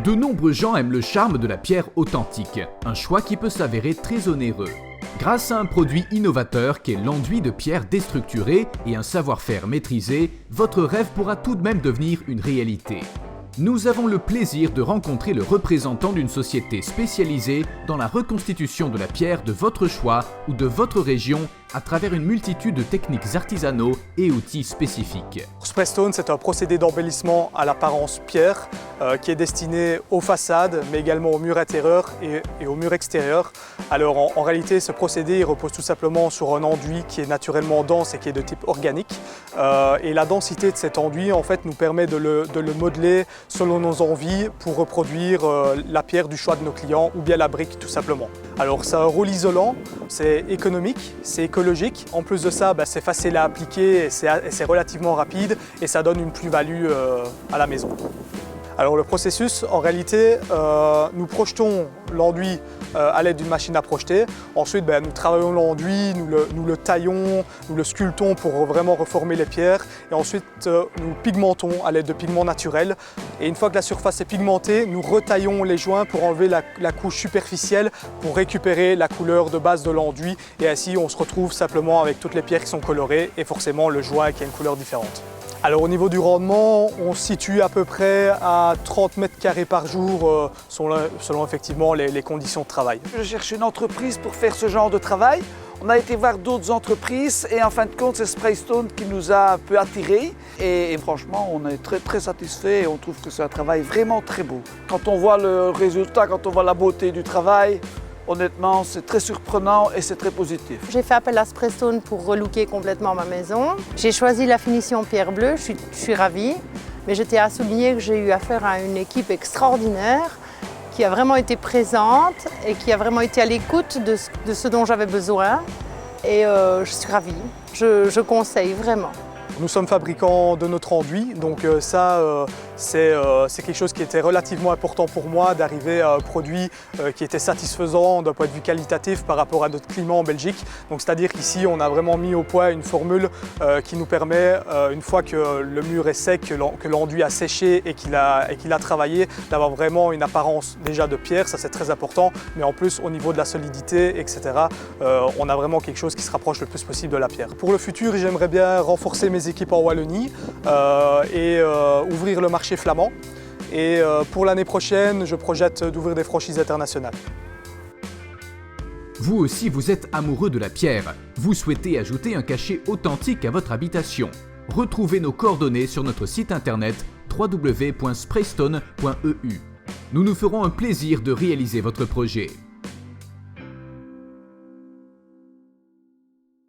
De nombreux gens aiment le charme de la pierre authentique, un choix qui peut s'avérer très onéreux. Grâce à un produit innovateur qu'est l'enduit de pierre déstructuré et un savoir-faire maîtrisé, votre rêve pourra tout de même devenir une réalité. Nous avons le plaisir de rencontrer le représentant d'une société spécialisée dans la reconstitution de la pierre de votre choix ou de votre région à travers une multitude de techniques artisanaux et outils spécifiques. Spraystone, c'est un procédé d'embellissement à l'apparence pierre qui est destiné aux façades, mais également aux murs intérieurs et aux murs extérieurs. Alors en réalité, ce procédé il repose tout simplement sur un enduit qui est naturellement dense et qui est de type organique. Et la densité de cet enduit en fait, nous permet de le modeler selon nos envies pour reproduire la pierre du choix de nos clients ou bien la brique tout simplement. Alors c'est un rôle isolant, c'est économique, c'est écologique. En plus de ça, c'est facile à appliquer et c'est relativement rapide et ça donne une plus-value à la maison. Alors le processus, en réalité, nous projetons l'enduit à l'aide d'une machine à projeter. Ensuite, nous travaillons l'enduit, nous le taillons, nous le sculptons pour vraiment reformer les pierres. Et ensuite, nous pigmentons à l'aide de pigments naturels. Et une fois que la surface est pigmentée, nous retaillons les joints pour enlever la couche superficielle pour récupérer la couleur de base de l'enduit. Et ainsi, on se retrouve simplement avec toutes les pierres qui sont colorées et forcément le joint qui a une couleur différente. Alors au niveau du rendement, on se situe à peu près à 30 mètres carrés par jour selon effectivement les conditions de travail. Je cherche une entreprise pour faire ce genre de travail. On a été voir d'autres entreprises et en fin de compte, c'est Spraystone qui nous a un peu attirés. Et franchement, on est très satisfait et on trouve que c'est un travail vraiment très beau. Quand on voit le résultat, quand on voit la beauté du travail, honnêtement, c'est très surprenant et c'est très positif. J'ai fait appel à Spraystone pour relooker complètement ma maison. J'ai choisi la finition pierre bleue, je suis ravie. Mais je tiens à souligner que j'ai eu affaire à une équipe extraordinaire qui a vraiment été présente et qui a vraiment été à l'écoute de ce dont j'avais besoin. Et je suis ravie, je conseille vraiment. Nous sommes fabricants de notre enduit, donc c'est quelque chose qui était relativement important pour moi d'arriver à un produit qui était satisfaisant d'un point de vue qualitatif par rapport à notre climat en Belgique. Donc c'est-à-dire qu'ici on a vraiment mis au point une formule qui nous permet, une fois que le mur est sec, que l'enduit a séché et qu'il a travaillé, d'avoir vraiment une apparence déjà de pierre, ça c'est très important, mais en plus au niveau de la solidité, etc. On a vraiment quelque chose qui se rapproche le plus possible de la pierre. Pour le futur, j'aimerais bien renforcer mes équipes en Wallonie et ouvrir le marché flamand. Et pour l'année prochaine, je projette d'ouvrir des franchises internationales. Vous aussi, vous êtes amoureux de la pierre. Vous souhaitez ajouter un cachet authentique à votre habitation. Retrouvez nos coordonnées sur notre site internet www.spraystone.eu. Nous nous ferons un plaisir de réaliser votre projet.